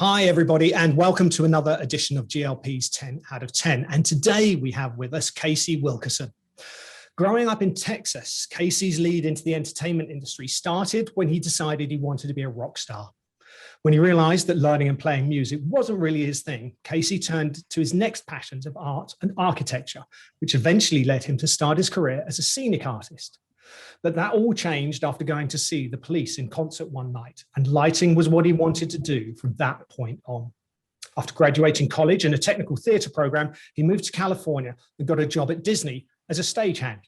Hi, everybody, and welcome to another edition of GLP's 10 out of 10. And today we have with us KC Wilkerson. Growing up in Texas, KC's lead into the entertainment industry started when he decided he wanted to be a rock star. When he realized that learning and playing music wasn't really his thing, KC turned to his next passions of art and architecture, which eventually led him to start his career as a scenic artist. But that all changed after going to see the Police in concert one night, and lighting was what he wanted to do from that point on. After graduating college in a technical theater program, he moved to California and got a job at Disney as a stagehand.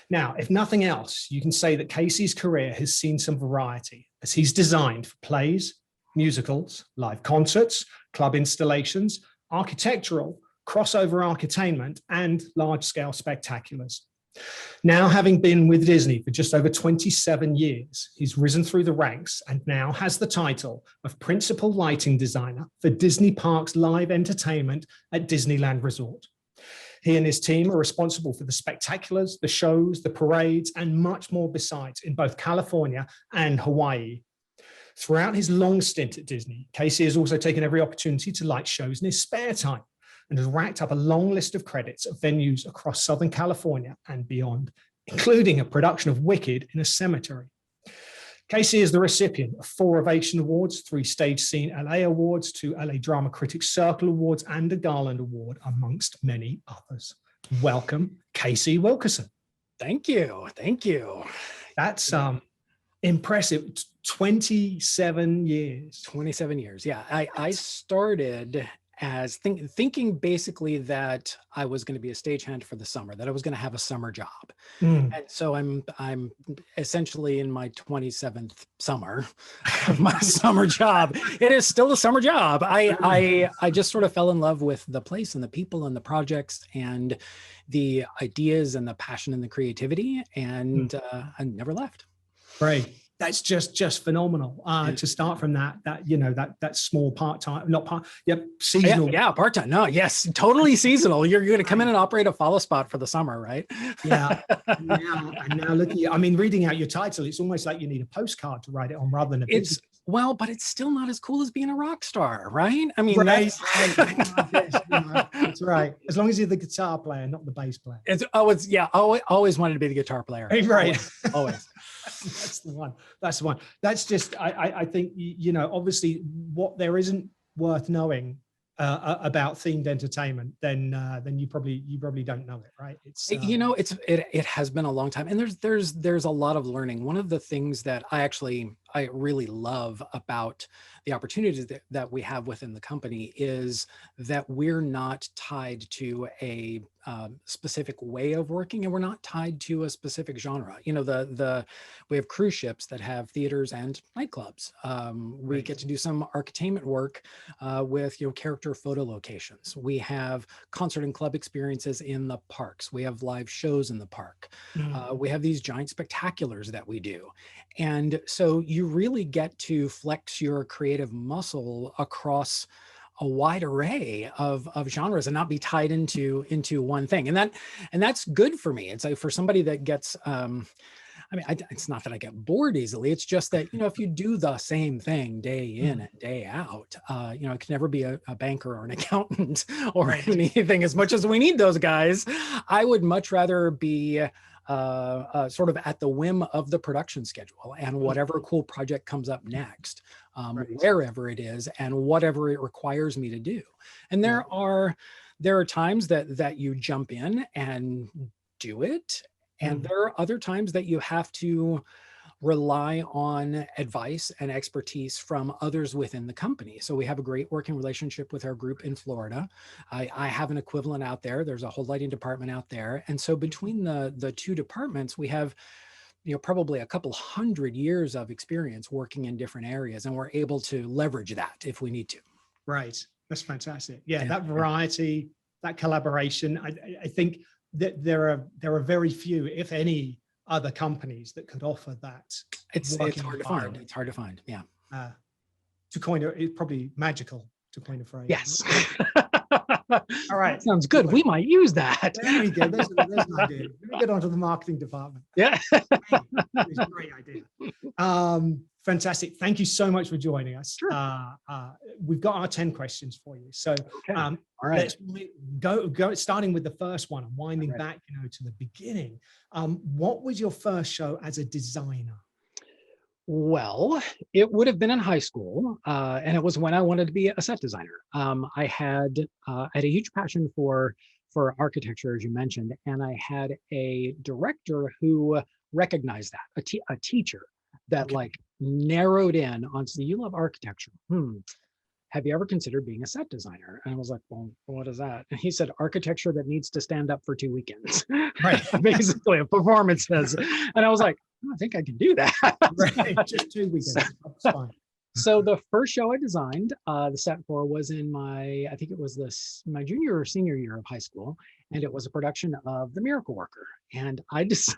Now, if nothing else, you can say that KC's career has seen some variety as he's designed for plays, musicals, live concerts, club installations, architectural, crossover architainment, and large-scale spectaculars. Now, having been with Disney for just over 27 years, he's risen through the ranks and now has the title of Principal Lighting Designer for Disney Parks Live Entertainment at Disneyland Resort. He and his team are responsible for the spectaculars, the shows, the parades, and much more besides in both California and Hawaii. Throughout his long stint at Disney, KC has also taken every opportunity to light shows in his spare time, and has racked up a long list of credits at venues across Southern California and beyond, including a production of Wicked in a cemetery. KC is the recipient of 4 Ovation Awards, 3 Stage Scene LA Awards, 2 LA Drama Critics Circle Awards, and a Garland Award, amongst many others. Welcome, KC Wilkerson. Thank you. Thank you. That's impressive. 27 years. 27 years. Yeah. I started as thinking basically that I was going to be a stagehand for the summer, that I was going to have a summer job. And so I'm essentially in my 27th summer of my summer job. It is still a summer job. I just sort of fell in love with the place and the people and the projects and the ideas and the passion and the creativity, and I never left. Great. That's just phenomenal to start from that small part-time, seasonal. Yeah, part-time. No, yes, totally seasonal. You're going to come in and operate a follow spot for the summer, right? Yeah. Now look at you. I mean, reading out your title, it's almost like you need a postcard to write it on rather than a business. Well, but it's still not as cool as being a rock star, right? I mean, right. That's right. As long as you're the guitar player, not the bass player. Always wanted to be the guitar player. Right. Always. That's the one. That's just, I think, obviously what there isn't worth knowing about themed entertainment, then you probably don't know it, right? It's it has been a long time, and there's a lot of learning. One of the things that I really love about the opportunities that we have within the company is that we're not tied to a specific way of working, and we're not tied to a specific genre. We have cruise ships that have theaters and nightclubs. We get to do some architainment work with character photo locations. We have concert and club experiences in the parks. We have live shows in the park. We have these giant spectaculars that we do. And so you really get to flex your creative muscle across a wide array of genres and not be tied into one thing. And that's good for me. It's like for somebody that gets, it's not that I get bored easily. It's just that, if you do the same thing day in and day out, it can never be a banker or an accountant or anything, as much as we need those guys. I would much rather be sort of at the whim of the production schedule and whatever cool project comes up next, wherever it is and whatever it requires me to do. And there are times that you jump in and do it. And there are other times that you have to rely on advice and expertise from others within the company. So we have a great working relationship with our group in Florida. I have an equivalent out there. There's a whole lighting department out there. And so between the two departments, we have probably a couple hundred years of experience working in different areas, and we're able to leverage that if we need to. Right. That's fantastic. Yeah, that variety, that collaboration. I think that there are very few, if any, other companies that could offer that. It's hard to find. It's hard to find. Yeah. To coin it's probably magical to coin a phrase. Yes. All right. That sounds good. We might use that. There we go. There's an idea. Let me get onto the marketing department. Yeah. It's a great idea. Fantastic. Thank you so much for joining us. Sure. We've got our 10 questions for you. So Okay. All right. let's go starting with the first one and winding back, to the beginning. What was your first show as a designer? Well, it would have been in high school, and it was when I wanted to be a set designer. I had a huge passion for architecture, as you mentioned, and I had a director who recognized that, a teacher that like narrowed in on, so you love architecture. Have you ever considered being a set designer? And I was like, well, what is that? And he said, architecture that needs to stand up for 2 weekends. Right. Basically, of performances. And I was like, I think I can do that. Right. Just 2 weekends. That's fine. So the first show I designed, the set for, was in I think it was my junior or senior year of high school. And it was a production of The Miracle Worker. And I designed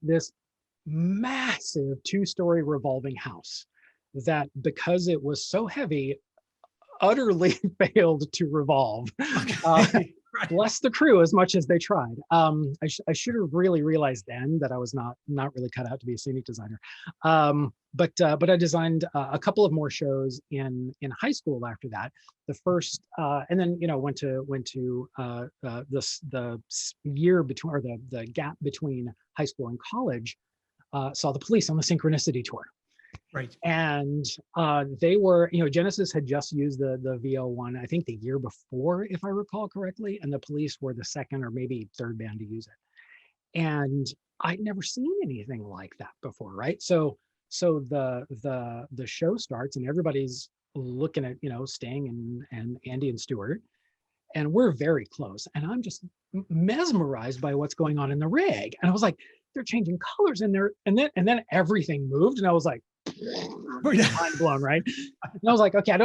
this massive 2-story revolving house that, because it was so heavy, utterly failed to revolve. Bless the crew as much as they tried. I should have really realized then that I was not really cut out to be a scenic designer. But I designed a couple of more shows in high school after that. The first, and then went to the year between, or the gap between high school and college. Saw the Police on the Synchronicity tour. Right. And they were, Genesis had just used the VO1, I think the year before, if I recall correctly, and the Police were the second or maybe third band to use it. And I'd never seen anything like that before, right? So the show starts and everybody's looking at, Sting and Andy and Stewart, and we're very close. And I'm just mesmerized by what's going on in the rig. And I was like, they're changing colors in there, and then everything moved, and I was like, mind blown, right? And I was like, okay, I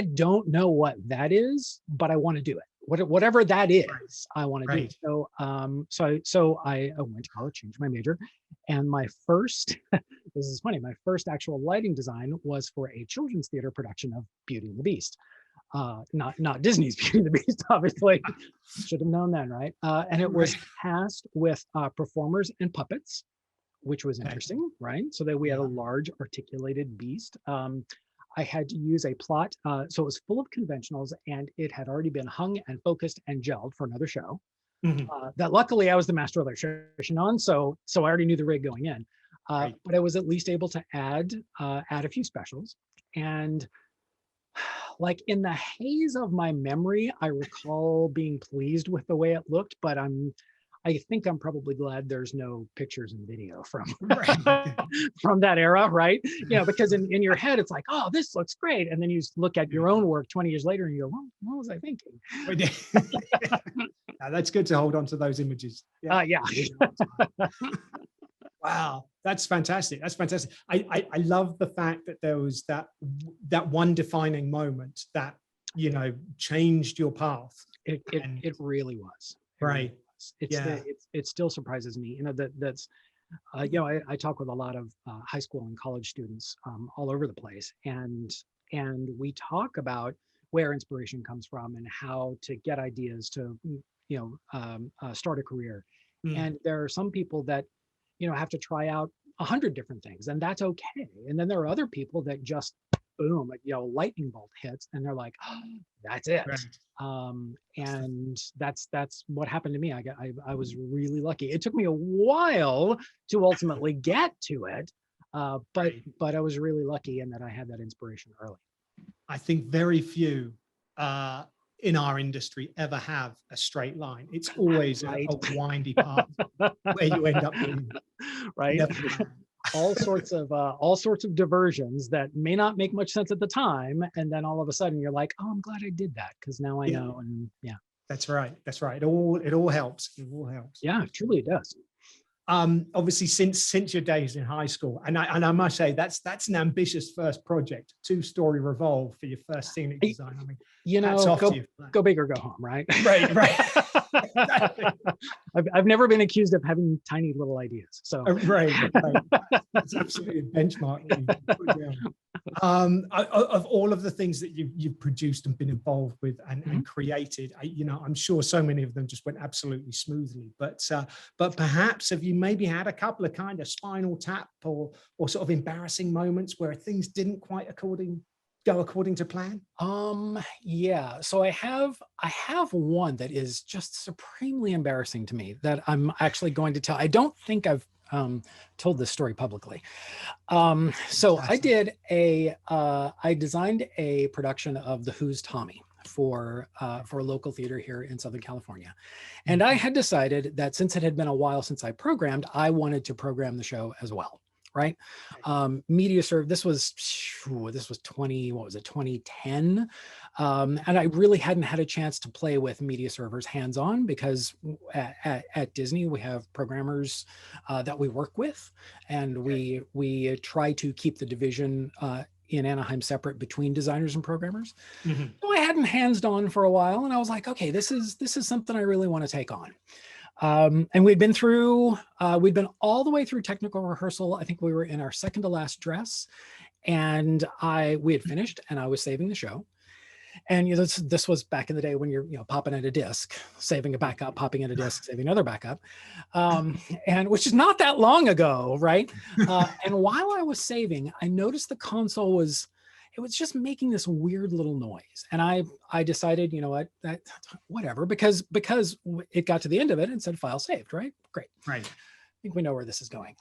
don't know what that is, but I want to do it. Whatever that is, I want to do it. So I went to college, changed my major, and my first this is funny, my first actual lighting design was for a children's theater production of Beauty and the Beast. Not Disney's Beauty and the Beast, obviously. Should have known then, right? And it was cast with performers and puppets, which was interesting, right? So that we had a large articulated beast. I had to use a plot, so it was full of conventionals, and it had already been hung and focused and gelled for another show. That luckily I was the master electrician on, so I already knew the rig going in. But I was at least able to add a few specials. And like in the haze of my memory, I recall being pleased with the way it looked, but I think I'm probably glad there's no pictures and video from from that era, right? Because in your head it's like, oh, this looks great, and then you look at your own work 20 years later and you go, well, what was I thinking? That's good to hold on to those images. Wow, that's fantastic. That's fantastic. I love the fact that there was that one defining moment that changed your path. It really was. Right. It still surprises me. That's I talk with a lot of high school and college students all over the place, and we talk about where inspiration comes from and how to get ideas to start a career. And there are some people that have to try out 100 different things, and that's okay. And then there are other people that just boom, lightning bolt hits, and they're like, oh, that's it. And that's what happened to me. I was really lucky. It took me a while to ultimately get to it, but I was really lucky in that I had that inspiration early. I think very few in our industry ever have a straight line. It's always a windy path where you end up being, right. all sorts of diversions that may not make much sense at the time, and then all of a sudden you're like, oh, I'm glad I did that, because now I know. And that's right. It all helps. Yeah, truly it does. Obviously, since your days in high school, and I must say that's an ambitious first project, 2-story revolve for your first scenic design. I mean, go big or go home, right? Right. Exactly. I've never been accused of having tiny little ideas. So right. That's absolutely a benchmark. Of all of the things that you've produced and been involved with and created, I'm sure so many of them just went absolutely smoothly. But perhaps have you maybe had a couple of kind of spinal tap or sort of embarrassing moments where things didn't quite go according to plan? Yeah. So I have one that is just supremely embarrassing to me that I'm actually going to tell. I don't think I've told this story publicly. So I designed a production of The Who's Tommy for a local theater here in Southern California. And I had decided that since it had been a while since I programmed, I wanted to program the show as well. Right. Media serve. This was 2010. And I really hadn't had a chance to play with media servers hands-on because at Disney, we have programmers that we work with, and we try to keep the division in Anaheim separate between designers and programmers. So I hadn't hands-on for a while, and I was like, okay, this is something I really want to take on. And we'd been all the way through technical rehearsal. I think we were in our second to last dress, and we had finished, and I was saving the show. And this was back in the day when you're popping in a disc, saving a backup, popping in a disc, saving another backup, and which is not that long ago, right? And while I was saving, I noticed the console was just making this weird little noise. And I decided, you know what, whatever, because it got to the end of it and said file saved, right? Great. Right. I think we know where this is going.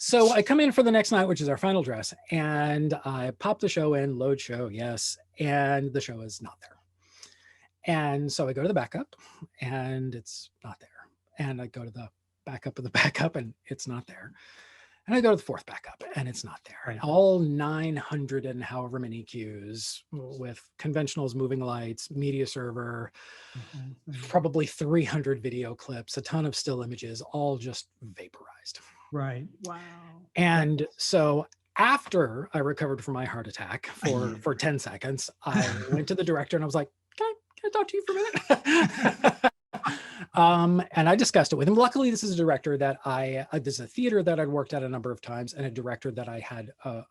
So I come in for the next night, which is our final dress, and I pop the show in, load show, yes, and the show is not there. And so I go to the backup, and it's not there. And I go to the backup of the backup, and it's not there. And I go to the fourth backup, and it's not there. Right. All 900 and however many cues with conventionals, moving lights, media server, probably 300 video clips, a ton of still images, all just vaporized. Right. Wow. And so after I recovered from my heart attack for 10 seconds, I went to the director and I was like, can I talk to you for a minute? And I discussed it with him. Luckily, this is a director that this is a theater that I'd worked at a number of times, and a director that I had a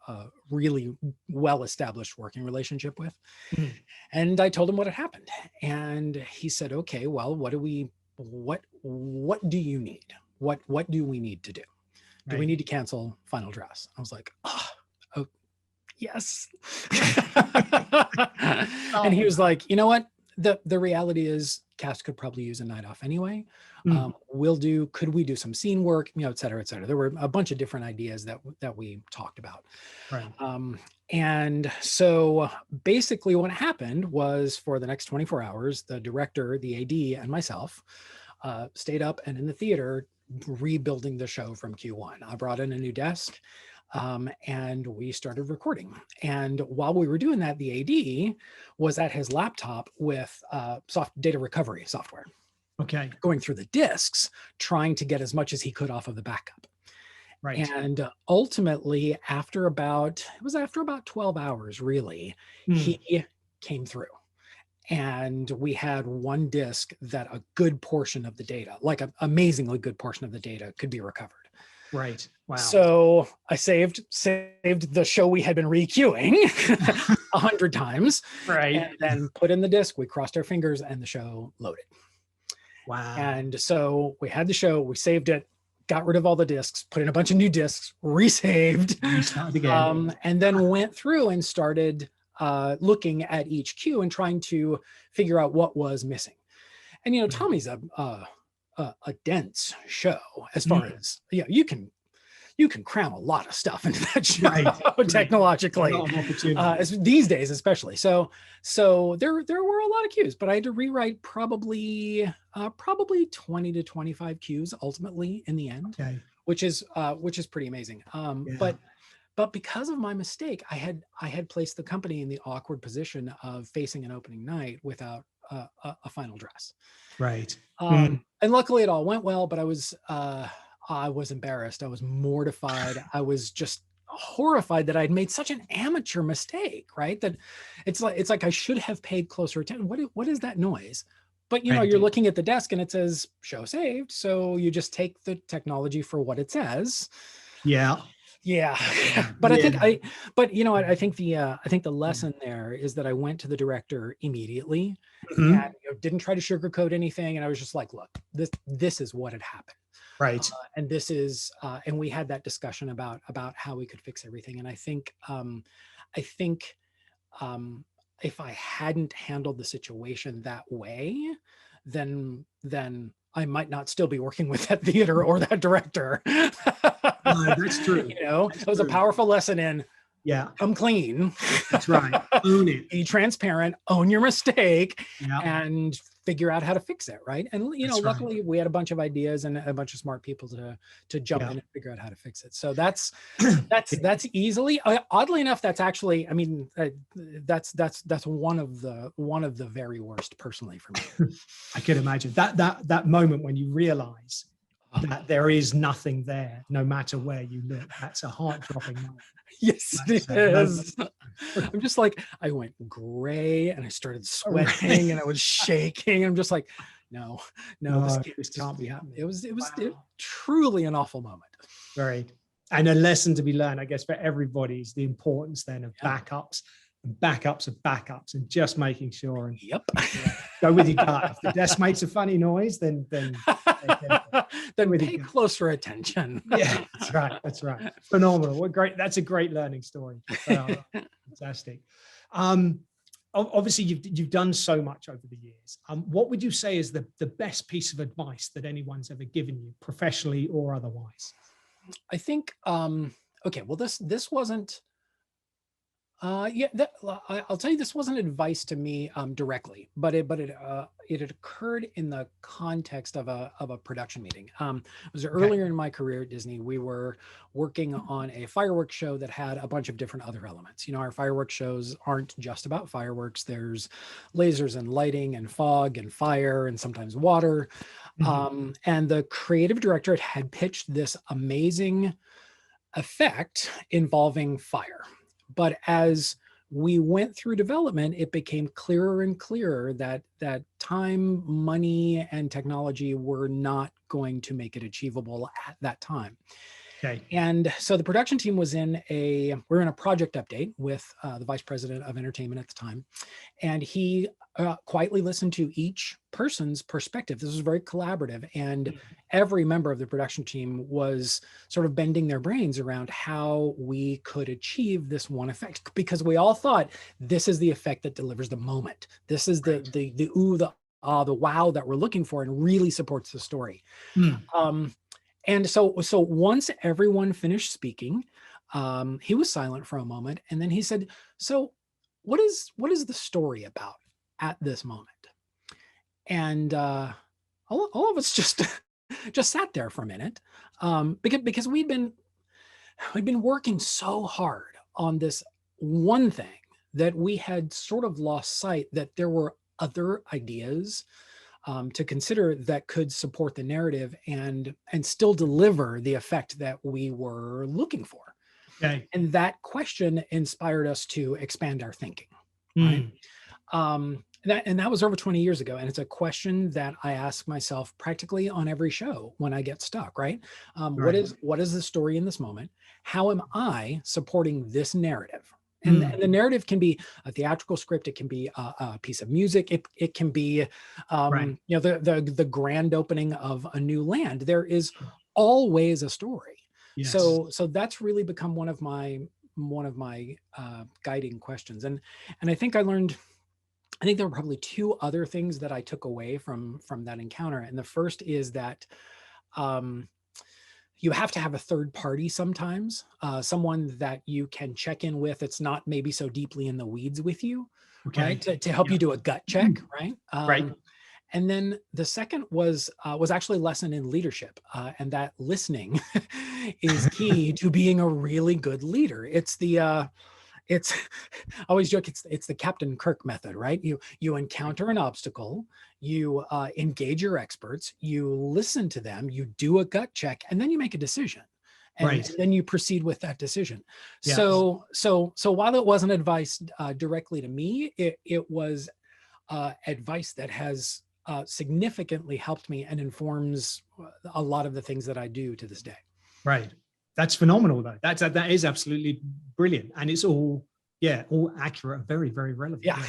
really well-established working relationship with. And I told him what had happened. And he said, okay, well, what do you need? What do we need to do? Do we need to cancel final dress? I was like, oh yes. And he was like, you know what? The reality is cast could probably use a night off anyway. Could we do some scene work, et cetera, et cetera. There were a bunch of different ideas that we talked about. Right. And so basically what happened was, for the next 24 hours, the director, the AD, and myself stayed up and in the theater rebuilding the show from Q1. I brought in a new desk, and we started recording. And while we were doing that, the AD was at his laptop with data recovery software. Okay. Going through the disks, trying to get as much as he could off of the backup. Right. And ultimately, after about 12 hours, really, he came through. And we had one disk that a good portion of the data, like an amazingly good portion of the data, could be recovered. Right. Wow. So I saved the show we had been re-queuing 100 times. Right. And then put in the disk, we crossed our fingers, and the show loaded. Wow. And so we had the show, we saved it, got rid of all the disks, put in a bunch of new disks, resaved, again. And then went through and started looking at each cue and trying to figure out what was missing. And Tommy's a dense show as far as you can cram a lot of stuff into that show technologically, these days especially. So there were a lot of cues, but I had to rewrite probably 20 to 25 cues ultimately in the end, which is pretty amazing. But because of my mistake, I had placed the company in the awkward position of facing an opening night without a final dress. Right. And luckily it all went well, but I was embarrassed. I was mortified. I was just horrified that I'd made such an amateur mistake, right? That it's like I should have paid closer attention. What is that noise? But you're looking at the desk and it says show saved. So you just take the technology for what it says. Yeah. Yeah. Yeah. But Yeah. but you know what, I think the lesson there is that I went to the director immediately and Mhm. didn't try to sugarcoat anything. And I was just like, look, this is what had happened. Right. And this is, and we had that discussion about how we could fix everything. And I think um, if I hadn't handled the situation that way, then I might not still be working with that theater or that director. No, that's true. It That's was a true. powerful lesson in Yeah, come clean, that's right. Own it. be transparent, own your mistake, Yeah, and figure out how to fix it, right? And that's right. luckily we had a bunch of ideas and a bunch of smart people to jump Yeah. in and figure out how to fix it. So that's easily, oddly enough, that's actually, I mean, that's one of the very worst personally for me. I can imagine that moment when you realize that there is nothing there, no matter where you look. That's a heart-dropping moment. Yes, it No, is. I'm just like, I went gray and I started sweating and I was shaking. I'm just like, no, this can't be happening. it was Wow. truly an awful moment. Very. And a lesson to be learned, I guess, for everybody is the importance then of Yeah. backups and backups of backups and just making sure and Yep. go with your gut. If the desk makes a funny noise, then Then with your pay gut. closer attention. Yeah, that's right. That's right. Phenomenal. What great. That's a great learning story. Fantastic. Obviously, you've done so much over the years. What would you say is the best piece of advice that anyone's ever given you, professionally or otherwise? I think okay, well this wasn't yeah, I'll tell you, this wasn't advice to me directly, but it had occurred in the context of a production meeting. It was Okay. earlier in my career at Disney. We were working on a fireworks show that had a bunch of different other elements. Our fireworks shows aren't just about fireworks. There's lasers and lighting and fog and fire and sometimes water. Mhm. And the creative director had pitched this amazing effect involving fire. But as we went through development, it became clearer and clearer that time, money, and technology were not going to make it achievable at that time. Okay. And so the production team we're in a project update with the vice president of entertainment at the time. And he quietly listened to each person's perspective. This was very collaborative. And every member of the production team was sort of bending their brains around how we could achieve this one effect, because we all thought this is the effect that delivers the moment. This is the ooh, the the wow that we're looking for and really supports the story. Mm. And so once everyone finished speaking, he was silent for a moment, and then he said, "So, what is the story about at this moment?" And all of us just just sat there for a minute, because we'd been working so hard on this one thing that we had sort of lost sight that there were other ideas to consider that could support the narrative and still deliver the effect that we were looking for. Okay. And that question inspired us to expand our thinking, right? Mm. That was over 20 years ago, and it's a question that I ask myself practically on every show when I get stuck, right? Right. What is the story in this moment? How am I supporting this narrative? And Mm. the narrative can be a theatrical script. It can be a piece of music. It can be, Right. the grand opening of a new land. There is always a story. Yes. So that's really become one of my guiding questions. And I think there were probably two other things that I took away from that encounter. And the first is that you have to have a third party sometimes, someone that you can check in with. It's not maybe so deeply in the weeds with you, Okay. right? To help Yeah. you do a gut check, right? Right. And then the second was actually a lesson in leadership, and that listening is key to being a really good leader. It's I always joke, it's the Captain Kirk method, right? You encounter an obstacle, you engage your experts, you listen to them, you do a gut check, and then you make a decision. And Right. then you proceed with that decision. Yeah. So while it wasn't advice directly to me, it was advice that has significantly helped me and informs a lot of the things that I do to this day. Right. That's phenomenal though. That is absolutely brilliant. And it's all, yeah, all accurate, very, very relevant. Yeah.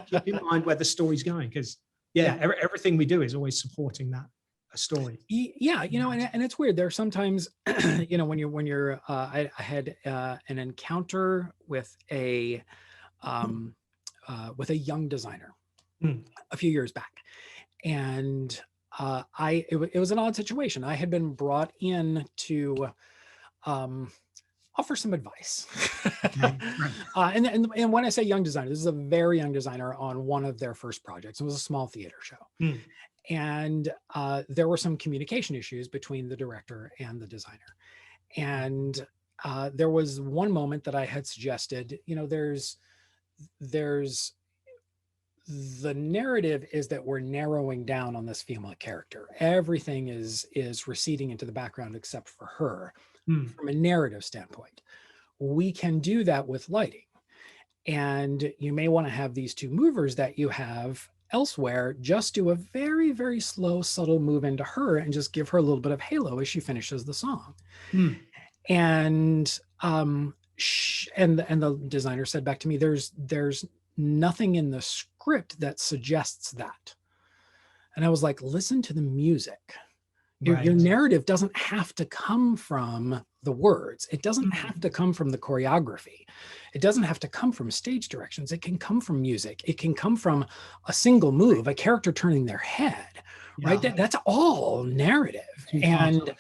Keep in mind where the story's going, because everything we do is always supporting that a story. Yeah, and it's weird. There are sometimes, when you're I had an encounter with a young designer a few years back, and it was an odd situation. I had been brought in to offer some advice. Okay. Right. And when I say young designer, this is a very young designer on one of their first projects. It was a small theater show. And there were some communication issues between the director and the designer. And there was one moment that I had suggested, there's the narrative is that we're narrowing down on this female character. Everything is receding into the background except for her. From a narrative standpoint, we can do that with lighting. And you may want to have these two movers that you have elsewhere just do a very, very slow, subtle move into her and just give her a little bit of halo as she finishes the song. And the designer said back to me, there's nothing in the script that suggests that. And I was like, listen to the music. Your narrative doesn't have to come from the words. It doesn't have to come from the choreography. It doesn't have to come from stage directions. It can come from music. It can come from a single move, a character turning their head, right? That's all narrative. And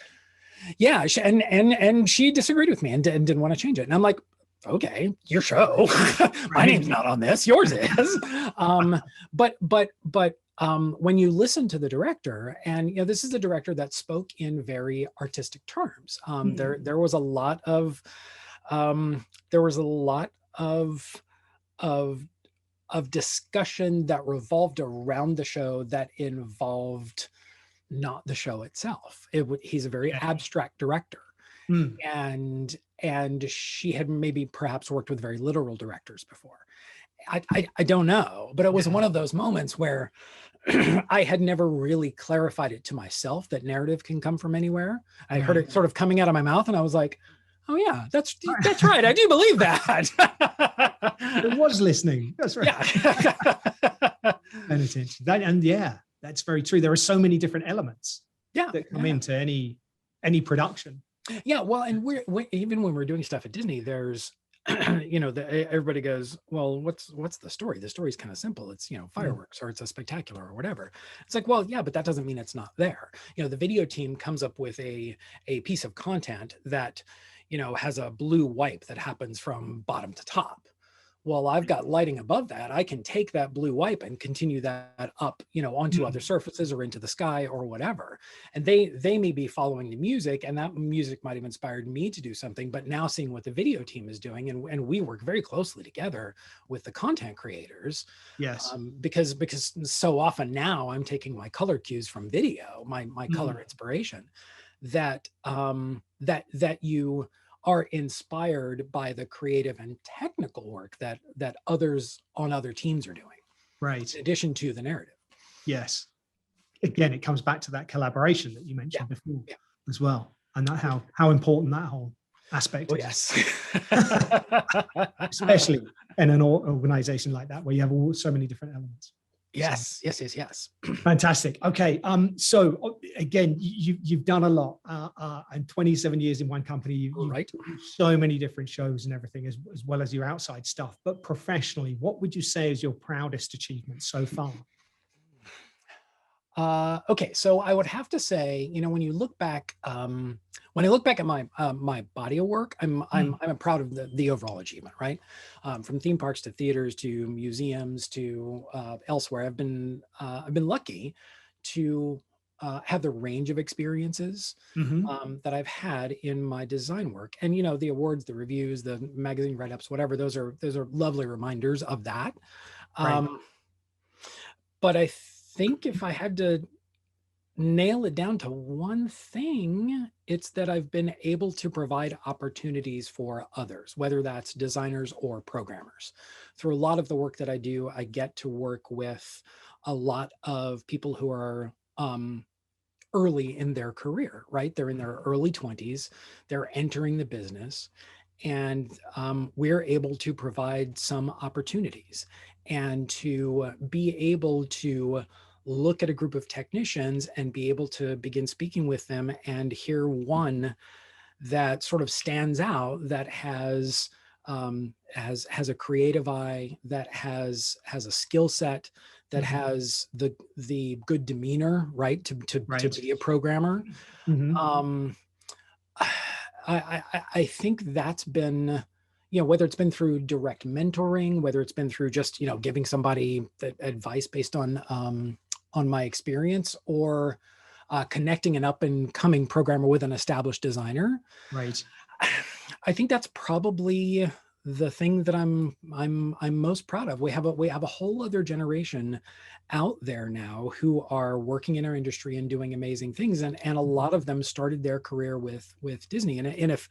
yeah, and she disagreed with me and didn't want to change it. And I'm like, okay, your show. My name's not on this. Yours is. But when you listen to the director, and this is a director that spoke in very artistic terms. There was a lot of discussion that revolved around the show that involved not the show itself. He's a very abstract director. And she had maybe perhaps worked with very literal directors before. I don't know, but it was one of those moments where I had never really clarified it to myself that narrative can come from anywhere. I heard it sort of coming out of my mouth, and I was like, oh yeah, that's right. I do believe that. I was listening. That's right. Yeah. And attention. That's very true. There are so many different elements that come into any production. Yeah, well, and even when we're doing stuff at Disney, there's everybody goes, well, what's the story? The story's kind of simple. It's fireworks, or it's a spectacular, or whatever. It's like, well, yeah, but that doesn't mean it's not there. The video team comes up with a piece of content that has a blue wipe that happens from bottom to top. Well, I've got lighting above that. I can take that blue wipe and continue that up, onto other surfaces or into the sky or whatever. And they may be following the music, and that music might have inspired me to do something, but now seeing what the video team is doing, and we work very closely together with the content creators. Yes. Because so often now I'm taking my color cues from video, my color inspiration, that you are inspired by the creative and technical work that others on other teams are doing. Right. In addition to the narrative. Yes. Again, it comes back to that collaboration that you mentioned before as well. And that how important that whole aspect is. Yes. Especially in an organization like that, where you have so many different elements. Yes. Fantastic. Okay. So again, you've done a lot, and 27 years in one company, you've so many different shows and everything, as well as your outside stuff. But professionally, what would you say is your proudest achievement so far? Okay, so I would have to say, when you look back, when I look back at my body of work, I'm proud of the overall achievement, right? From theme parks to theaters to museums to elsewhere. I've been lucky to have the range of experiences that I've had in my design work, and the awards, the reviews, the magazine write-ups, whatever. Those are lovely reminders of that. But I think if I had to nail it down to one thing, it's that I've been able to provide opportunities for others, whether that's designers or programmers. Through a lot of the work that I do, I get to work with a lot of people who are early in their career, right? They're in their early 20s, they're entering the business, and we're able to provide some opportunities and to be able to look at a group of technicians and be able to begin speaking with them and hear one that sort of stands out, that has a creative eye, that has a skill set, that has the good demeanor, right, to be a programmer. I think that's been, whether it's been through direct mentoring, whether it's been through just, giving somebody advice based on my experience, or connecting an up and coming programmer with an established designer. Right. I think that's probably the thing that I'm most proud of. We have a whole other generation out there now who are working in our industry and doing amazing things, and a lot of them started their career with Disney. And if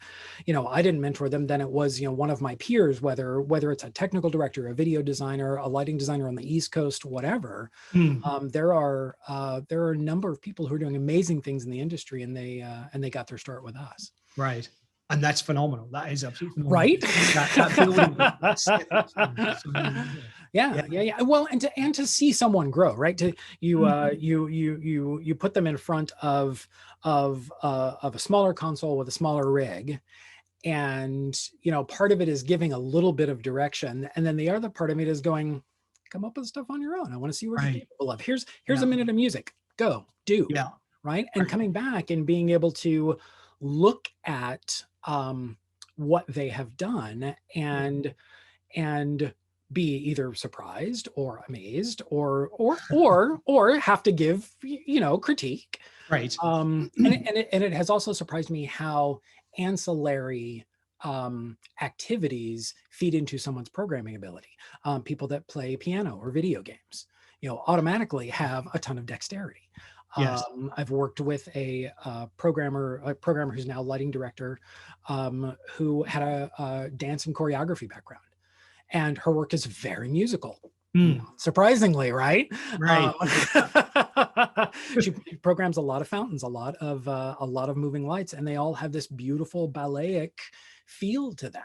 I didn't mentor them, then it was one of my peers, whether it's a technical director, a video designer, a lighting designer on the East Coast, whatever. There are a number of people who are doing amazing things in the industry, and they got their start with us. Right. And that's phenomenal. That is absolutely phenomenal. Right. That building. Yeah. Well, and to see someone grow, right? You put them in front of a smaller console with a smaller rig, and part of it is giving a little bit of direction, and then the other part of it is going, come up with stuff on your own. I want to see what you're capable of. Here's a minute of music. Go do. Yeah. Right. And coming back and being able to look at what they have done and be either surprised or amazed or have to give critique. Right. And it has also surprised me how ancillary activities feed into someone's programming ability. People that play piano or video games, automatically have a ton of dexterity. Yes. I've worked with a programmer who's now lighting director, who had a dance and choreography background, and her work is very musical. Surprisingly, right? Right. She programs a lot of fountains, a lot of moving lights, and they all have this beautiful balleric feel to them.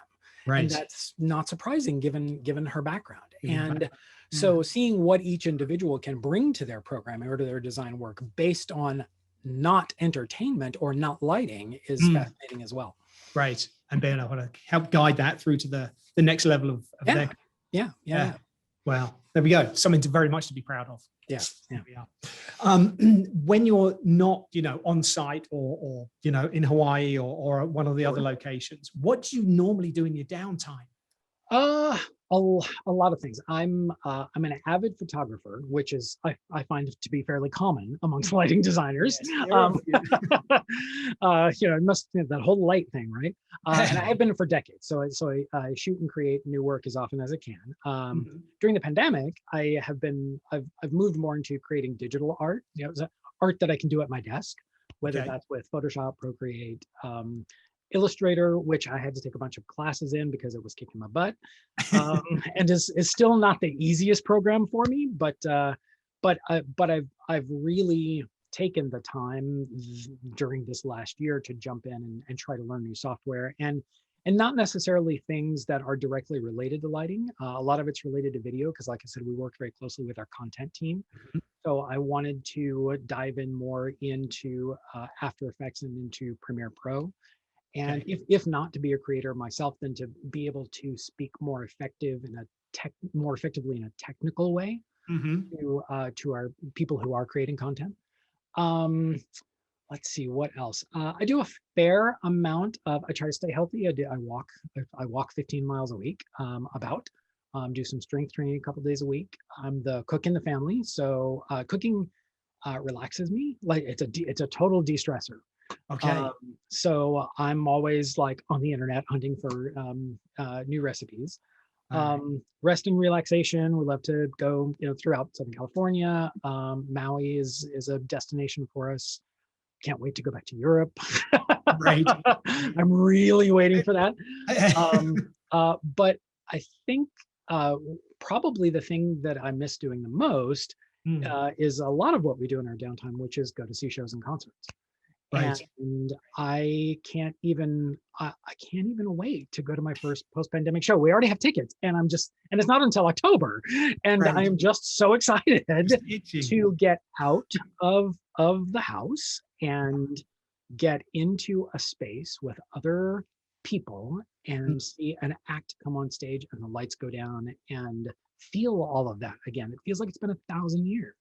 Right. And that's not surprising given her background. And so seeing what each individual can bring to their programming or to their design work based on not entertainment or not lighting is fascinating as well. Right. And being able to help guide that through to the next level of their. Yeah. Wow. There we go. Something very much to be proud of. Yeah. When you're not, on site or in Hawaii or one of the other locations, what do you normally do in your downtime? A lot of things. I'm an avid photographer, which is I find to be fairly common amongst lighting designers. It must that whole light thing, right? And I have been for decades. So I shoot and create new work as often as I can. During the pandemic, I've moved more into creating digital art. Art that I can do at my desk, whether that's with Photoshop, Procreate, Illustrator, which I had to take a bunch of classes in because it was kicking my butt, and is still not the easiest program for me. But I've really taken the time during this last year to jump in and try to learn new software, and not necessarily things that are directly related to lighting. A lot of it's related to video because, like I said, we work very closely with our content team. So I wanted to dive in more into After Effects and into Premiere Pro. And if not to be a creator myself, then to be able to speak more effectively in a technical way to our people who are creating content. Let's see what else. I do a fair amount of. I try to stay healthy. I walk 15 miles a week. Do some strength training a couple days a week. I'm the cook in the family, so cooking relaxes me. Like it's a total de-stressor. Okay. So I'm always like on the internet hunting for new recipes. Rest and relaxation. We love to go, throughout Southern California. Maui is a destination for us. Can't wait to go back to Europe. Right. I'm really waiting for that. But I think probably the thing that I miss doing the most is a lot of what we do in our downtime, which is go to see shows and concerts. Right. And I can't even wait to go to my first post-pandemic show. We already have tickets, and it's not until October, and Right. I am just so excited Itching. to get out of the house and get into a space with other people and see an act come on stage and the lights go down and feel all of that again. It feels like it's been 1,000 years.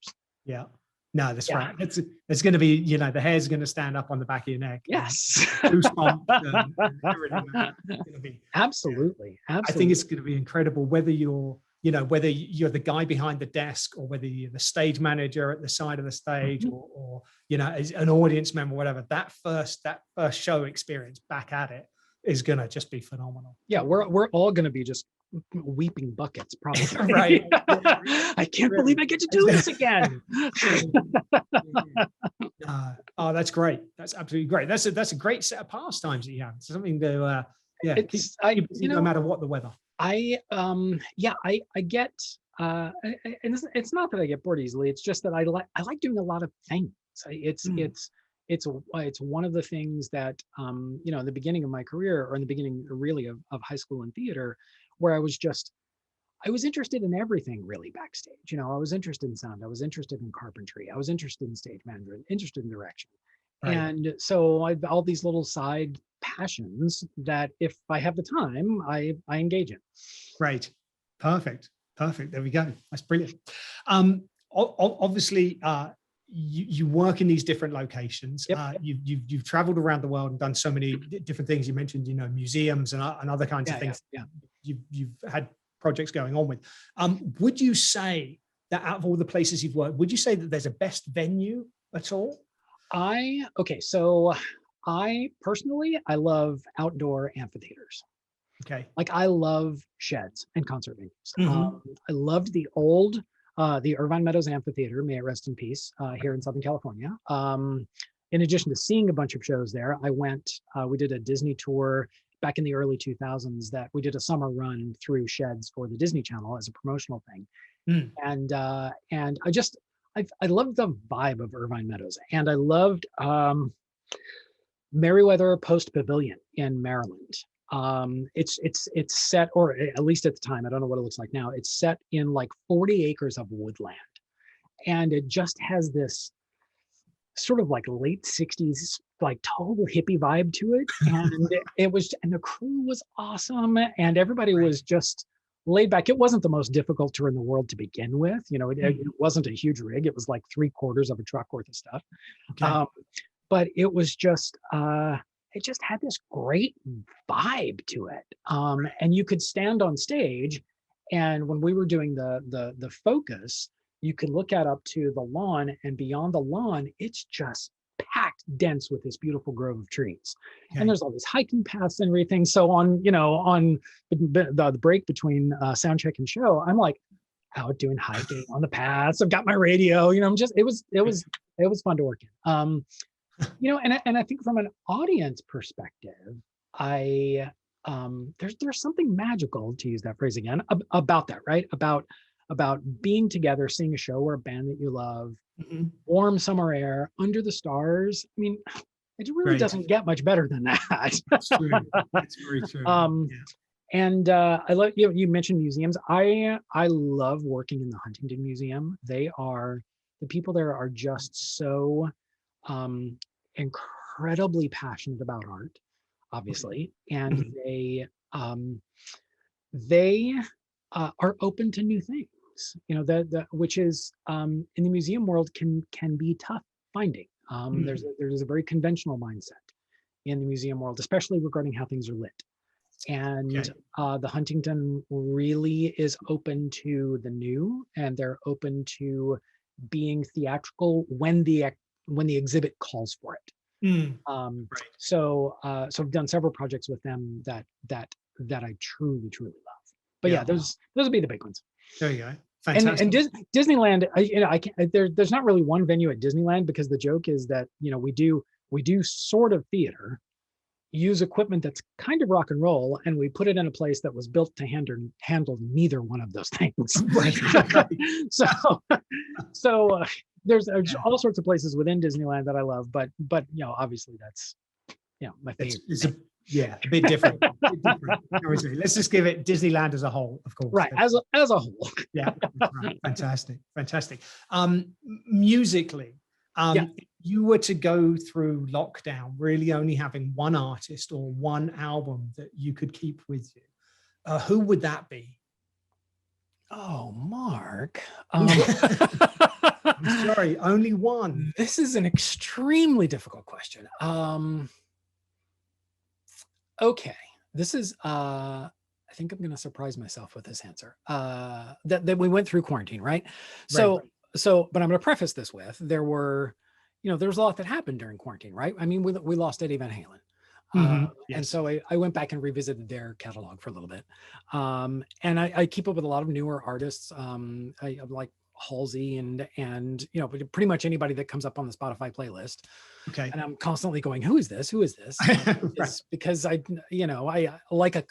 Yeah. No, that's right. It's going to be, the hair's going to stand up on the back of your neck. Yes. Goosebumps and everything like that. It's gonna be, Absolutely. Absolutely. I think it's going to be incredible whether you're the guy behind the desk or whether you're the stage manager at the side of the stage or as an audience member, whatever. That first show experience back at it is going to just be phenomenal. Yeah, we're all going to be just weeping buckets, probably. Right. I can't believe I get to do this again. Oh, that's great. That's absolutely great. That's a great set of pastimes that you have. It's something to keep no matter what the weather. I get and it's not that I get bored easily. It's just that I like doing a lot of things. It's one of the things that in the beginning of my career, or in the beginning really of high school and theater, where I was interested in everything really backstage. I was interested in sound, I was interested in carpentry, I was interested in stage management, interested in direction. Right. And so I've all these little side passions that if I have the time, I engage in. Right. Perfect. There we go. That's brilliant. Obviously, you work in these different locations. Yep. You've traveled around the world and done so many different things. You mentioned, museums and other kinds of things. Yeah. You've had projects going on with. Would you say that out of all the places you've worked, would you say that there's a best venue at all? So I personally, I love outdoor amphitheaters. Okay. Like I love sheds and concert venues. I loved the old, the Irvine Meadows Amphitheater, may it rest in peace, here in Southern California. In addition to seeing a bunch of shows there, we did a Disney tour back in the early 2000s that we did a summer run through sheds for the Disney Channel as a promotional thing. And I loved the vibe of Irvine Meadows, and I loved Meriwether Post Pavilion in Maryland. It's set, or at least at the time, I don't know what it looks like now, it's set in like 40 acres of woodland. And it just has this sort of like late 60s, like total hippie vibe to it. And and the crew was awesome. And everybody was just laid back. It wasn't the most difficult tour in the world to begin with. It wasn't a huge rig. It was like 3/4 of a truck worth of stuff. Okay. But it was just, it just had this great vibe to it. And you could stand on stage, and when we were doing the focus, you could look out up to the lawn, and beyond the lawn, it's just packed dense with this beautiful grove of trees. Okay. And there's all these hiking paths and everything. So on the break between sound check and show, I'm like out doing hiking on the paths. I've got my radio, it was fun to work in. And I think from an audience perspective, there's something magical, to use that phrase again, about that, right? About being together, seeing a show or a band that you love, warm summer air under the stars. I mean, it really doesn't get much better than that. That's true. That's very true. And I love you mentioned museums. I love working in the Huntington Museum. The people there are just so incredibly passionate about art, obviously, and they are open to new things. Which is in the museum world can be tough finding. There's a very conventional mindset in the museum world, especially regarding how things are lit. And the Huntington really is open to the new, and they're open to being theatrical when the exhibit calls for it. So I've done several projects with them that I truly love. But those would be the big ones. There you go. Fantastic. And Disneyland, there's not really one venue at Disneyland, because the joke is that we do sort of theater, use equipment that's kind of rock and roll, and we put it in a place that was built to handle neither one of those things. Right. so so there's all sorts of places within Disneyland that I love, but obviously that's my favorite. It's a bit different. Let's just give it Disneyland as a whole, of course. Right, as a whole. Yeah, right. Fantastic. Musically, if you were to go through lockdown, really only having one artist or one album that you could keep with you, who would that be? Oh, Mark. I'm sorry, only one. This is an extremely difficult question. Okay, this is, I think I'm going to surprise myself with this answer. That we went through quarantine, right? So, but I'm going to preface this with, there was a lot that happened during quarantine, right? I mean, we lost Eddie Van Halen. Yes. And so I went back and revisited their catalog for a little bit. And I keep up with a lot of newer artists. I like Halsey and pretty much anybody that comes up on the Spotify playlist. Okay. And I'm constantly going, who is this? Who is this? Right. Because I like a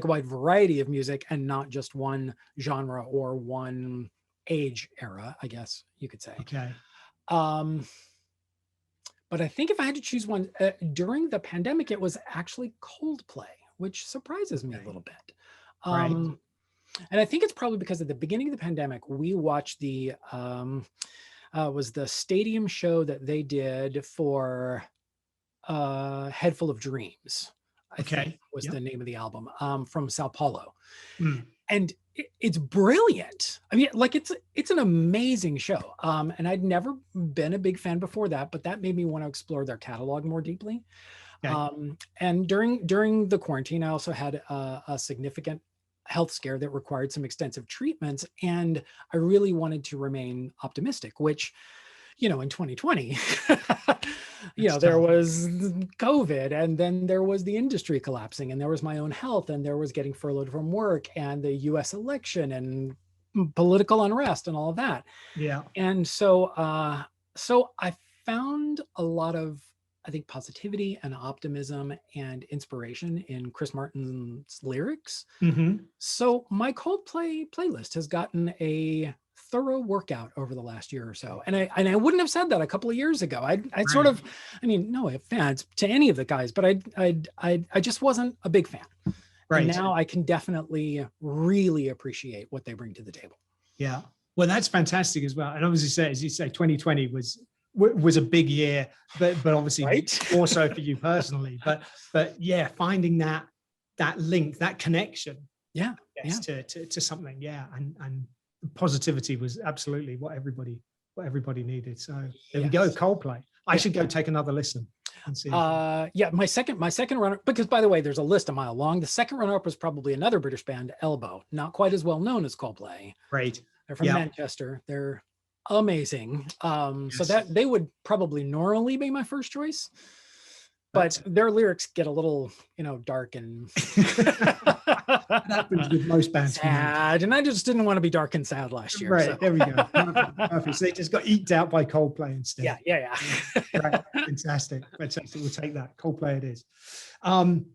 wide variety of music and not just one genre or one age era, I guess you could say. Okay. But I think if I had to choose one during the pandemic, it was actually Coldplay, which surprises me a little bit. Right. And I think it's probably because at the beginning of the pandemic, we watched the was the stadium show that they did for Head Full of Dreams. I think was the name of the album from Sao Paulo. And it's brilliant. I mean, like it's an amazing show. And I'd never been a big fan before that, but that made me want to explore their catalog more deeply. Okay. And during the quarantine, I also had a significant health scare that required some extensive treatments. And I really wanted to remain optimistic, which, in 2020, there was COVID, and then there was the industry collapsing, and there was my own health, and there was getting furloughed from work, and the US election and political unrest and all of that. Yeah. And so I found a lot of, I think, positivity and optimism and inspiration in Chris Martin's lyrics. So my Coldplay playlist has gotten a thorough workout over the last year or so. And I wouldn't have said that a couple of years ago. I'd sort of, no offense to any of the guys, but I just wasn't a big fan. Right. And now I can definitely really appreciate what they bring to the table. Yeah. Well, that's fantastic as well. And obviously, as you say, 2020 was a big year, but obviously more so for you personally. But yeah, finding that link, that connection, to something, and positivity was absolutely what everybody needed. So there we go, Coldplay. I should go take another listen and see. My second runner, because by the way, there's a list a mile long. The second runner-up was probably another British band, Elbow, not quite as well known as Coldplay. Right. They're from Manchester. They're amazing. So that they would probably normally be my first choice, but their lyrics get a little, dark and that happens with most bands. Sad, and I just didn't want to be dark and sad last year. Right, so. There we go. Perfect. So they just got eked out by Coldplay instead. Yeah. Right. Fantastic. We'll take that. Coldplay it is.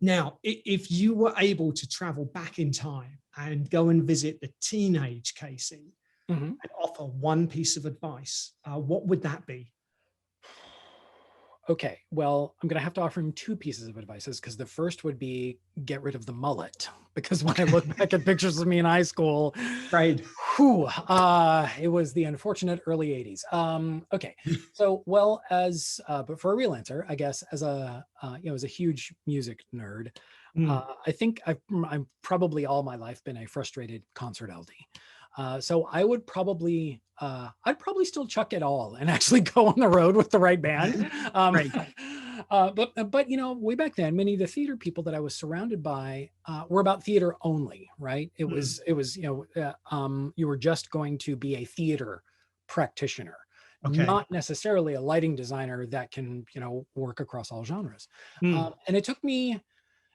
Now, if you were able to travel back in time and go and visit the teenage Casey, and offer one piece of advice, what would that be? Okay, well, I'm going to have to offer him two pieces of advice, because the first would be get rid of the mullet, because when I look back at pictures of me in high school, right, it was the unfortunate early 80s. Okay, so but for a real answer, I guess as a huge music nerd, I think I'm probably all my life been a frustrated concert LD. So I would probably, I'd probably still chuck it all and actually go on the road with the right band. But way back then, many of the theater people that I was surrounded by were about theater only, right? It was you were just going to be a theater practitioner, not necessarily a lighting designer that can, work across all genres. And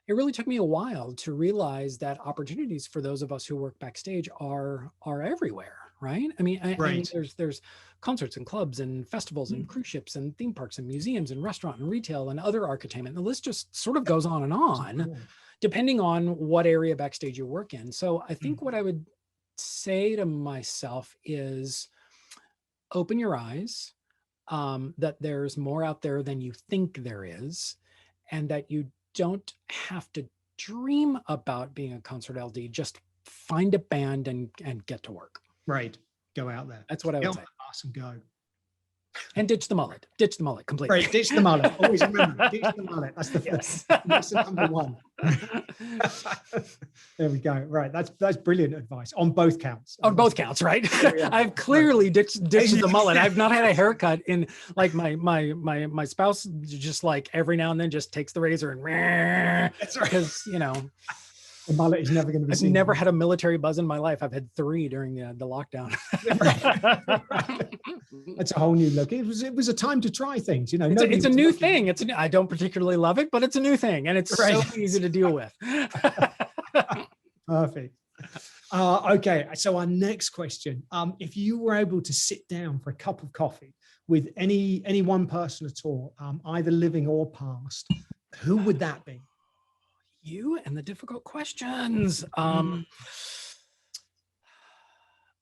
it really took me a while to realize that opportunities for those of us who work backstage are everywhere, right? I mean, I mean, Right. there's concerts and clubs and festivals and cruise ships and theme parks and museums and restaurant and retail and other architainment. The list just sort of goes on and on, depending on what area backstage you work in. So I think what I would say to myself is open your eyes, that there's more out there than you think there is, and that you don't have to dream about being a concert LD. Just find a band and get to work. Right. Go out there. That's what I would say. Awesome. Go. And ditch the mullet completely. Right, ditch the mullet. Always remember, ditch the mullet. That's the first. That's the number one. There we go. Right, that's brilliant advice on both counts. On both counts, right? I've clearly ditched the mullet. I've not had a haircut in like my spouse just like every now and then just takes the razor and That's right. because the mullet is never going to be seen. I've never had a military buzz in my life. I've had 3 during the lockdown. That's a whole new look. It was a time to try things, It's a new thing. I don't particularly love it, but it's a new thing, and it's so easy to deal with. Perfect. Okay, so our next question: if you were able to sit down for a cup of coffee with any one person at all, either living or past, who would that be? You and the difficult questions.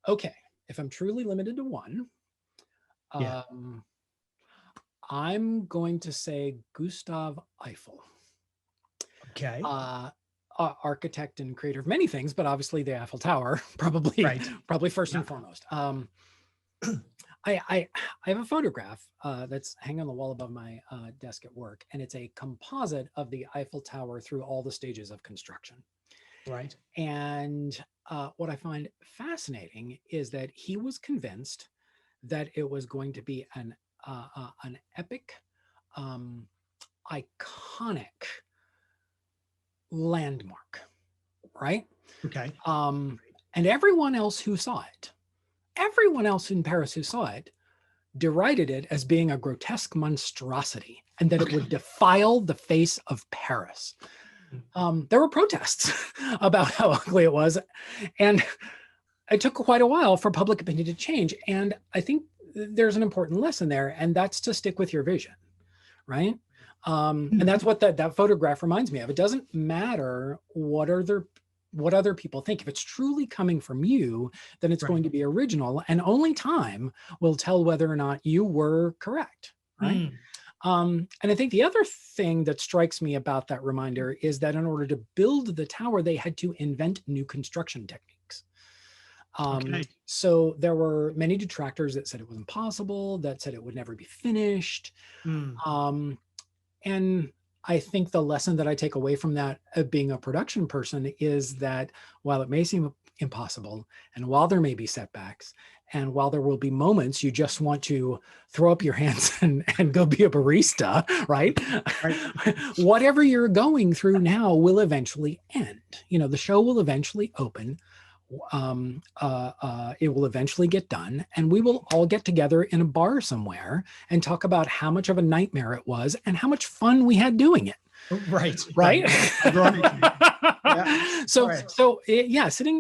Okay, if I'm truly limited to one, I'm going to say Gustav Eiffel. Okay. Architect and creator of many things, but obviously the Eiffel Tower, probably first and foremost. I have a photograph that's hanging on the wall above my desk at work, and it's a composite of the Eiffel Tower through all the stages of construction. Right. And what I find fascinating is that he was convinced that it was going to be an epic, iconic landmark, right? Okay. And everyone else who saw it, everyone else in Paris who saw it, derided it as being a grotesque monstrosity and that it would defile the face of Paris. There were protests about how ugly it was, and it took quite a while for public opinion to change. And I think there's an important lesson there, and that's to stick with your vision, right? And that's what that photograph reminds me of. It doesn't matter what other people think. If it's truly coming from you, then it's going to be original, and only time will tell whether or not you were correct, right? And I think the other thing that strikes me about that reminder is that in order to build the tower, they had to invent new construction techniques. So there were many detractors that said it was impossible, that said it would never be finished. And I think the lesson that I take away from that, being a production person, is that while it may seem impossible, and while there may be setbacks, and while there will be moments you just want to throw up your hands and go be a barista, right? Whatever you're going through now will eventually end. The show will eventually open. It will eventually get done, and we will all get together in a bar somewhere and talk about how much of a nightmare it was and how much fun we had doing it. Right.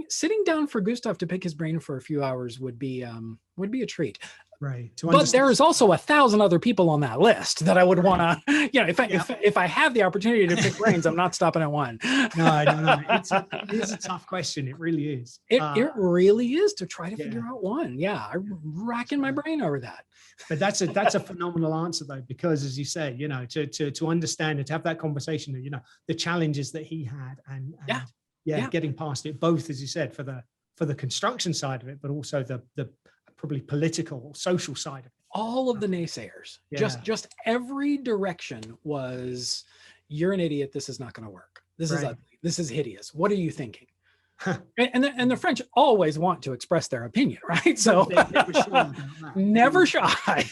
Sitting down for Gustav to pick his brain for a few hours would be a treat. Right. But there's also 1,000 other people on that list that I would want to, if I have the opportunity to pick brains, I'm not stopping at one. No. It is a tough question. It really is. It really is to try to figure out one. Yeah. I'm racking my brain over that. But that's a phenomenal answer though, because as you say, to understand and to have that conversation, the challenges that he had and getting past it, both, as you said, for the construction side of it, but also the probably political, social side of it. All of the naysayers, just every direction was, you're an idiot. This is not going to work. This is ugly. This is hideous. What are you thinking? And the French always want to express their opinion, right? So never shy.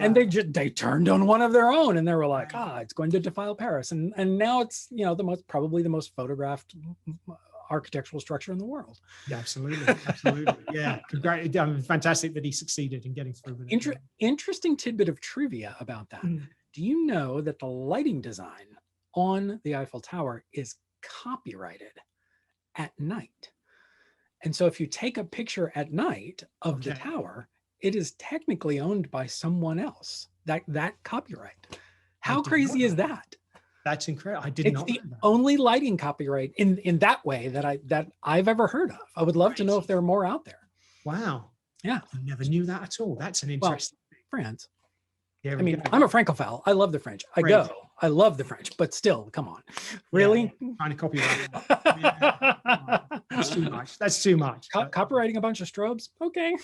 And they turned on one of their own, and they were like, it's going to defile Paris. And now it's, probably the most photographed architectural structure in the world. Yeah, absolutely. Yeah, fantastic that he succeeded in getting through with it. Interesting tidbit of trivia about that. Do you know that the lighting design on the Eiffel Tower is copyrighted at night? And so if you take a picture at night of the Okay. tower, it is technically owned by someone else, that copyright. How crazy is that? That's incredible. I did It's not the know that. only lighting copyright in that way that I've ever heard of. I would love to know if there are more out there. Wow. Yeah. I never knew that at all. That's an Well, interesting thing. France. Here I we mean, go. I'm a Francophile. I love the French. I Great. go. I love the French, but still, come on. Really? Trying to copyright. Yeah. That's too much. That's too much. Copywriting a bunch of strobes? Okay.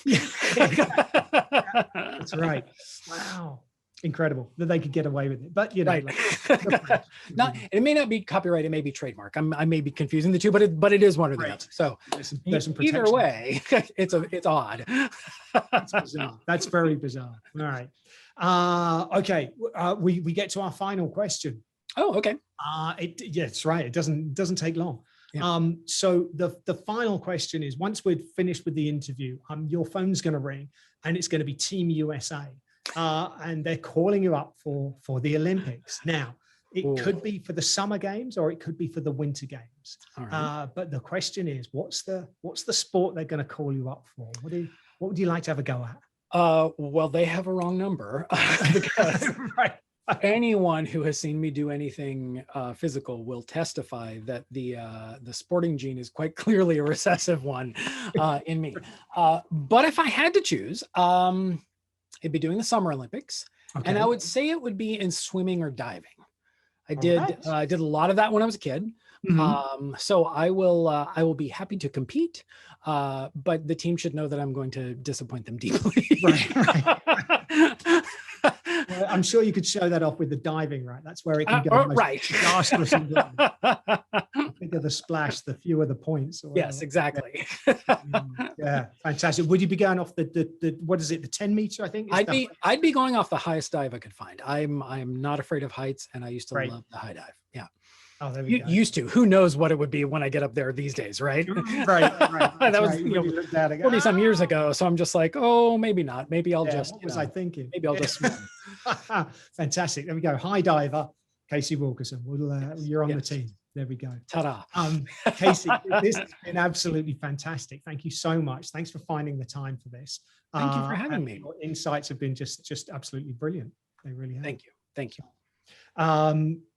That's right. Wow. Incredible that they could get away with it. But, you know, Right. like, It may not be copyright. It may be trademark. I may be confusing the two, but it is one or the Right. other. So there's some either protection. way, it's odd. That's bizarre. That's very bizarre. All right. Okay. We get to our final question. Oh, okay. Yeah, that's right. It doesn't take long. Yeah. So the final question is, once we're finished with the interview, your phone's going to ring and it's going to be Team USA. And they're calling you up for the Olympics. Now, it could be for the summer games or it could be for the winter games. All right. But the question is, what's the sport they're going to call you up for? What would you like to have a go at? Well, they have a wrong number because Right. anyone who has seen me do anything physical will testify that the sporting gene is quite clearly a recessive one in me. But if I had to choose, it'd be doing the Summer Olympics, and I would say it would be in swimming or diving. I did a lot of that when I was a kid. Mhm. So I will be happy to compete, but the team should know that I'm going to disappoint them deeply. Right. Well, I'm sure you could show that off with the diving, right? That's where it can go most right. disastrous. The bigger the splash, the fewer the points. Yes, exactly. Yeah, fantastic. Would you be going off the what is it, the 10 meter? I think I'd be going off the highest dive I could find. I'm not afraid of heights, and I used to Right. love the high dive. Yeah. Oh, there we go. Used to. Who knows what it would be when I get up there these days, right? Right. That was When you looked at it, 40 some years ago. So I'm just like, oh, maybe not. Maybe I'll just. What was I thinking? Maybe I'll just swim. Fantastic. There we go. High diver, KC Wilkerson. You're on the team. There we go. Ta-da. Casey, this has been absolutely fantastic. Thank you so much. Thanks for finding the time for this. Thank you for having me. Your insights have been just absolutely brilliant. They really have. Thank you. Thank you.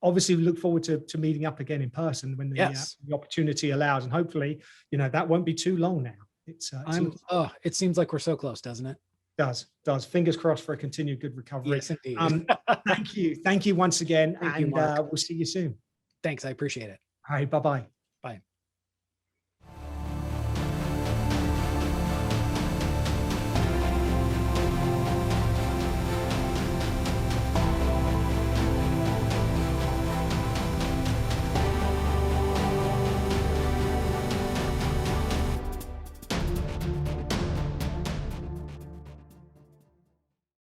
Obviously, we look forward to meeting up again in person when the opportunity allows, and hopefully, that won't be too long now. It seems like we're so close, doesn't it? Does. Fingers crossed for a continued good recovery. Yes, indeed. Thank you once again, Thank you, and Mark. we'll see you soon. Thanks. I appreciate it. All right, bye-bye.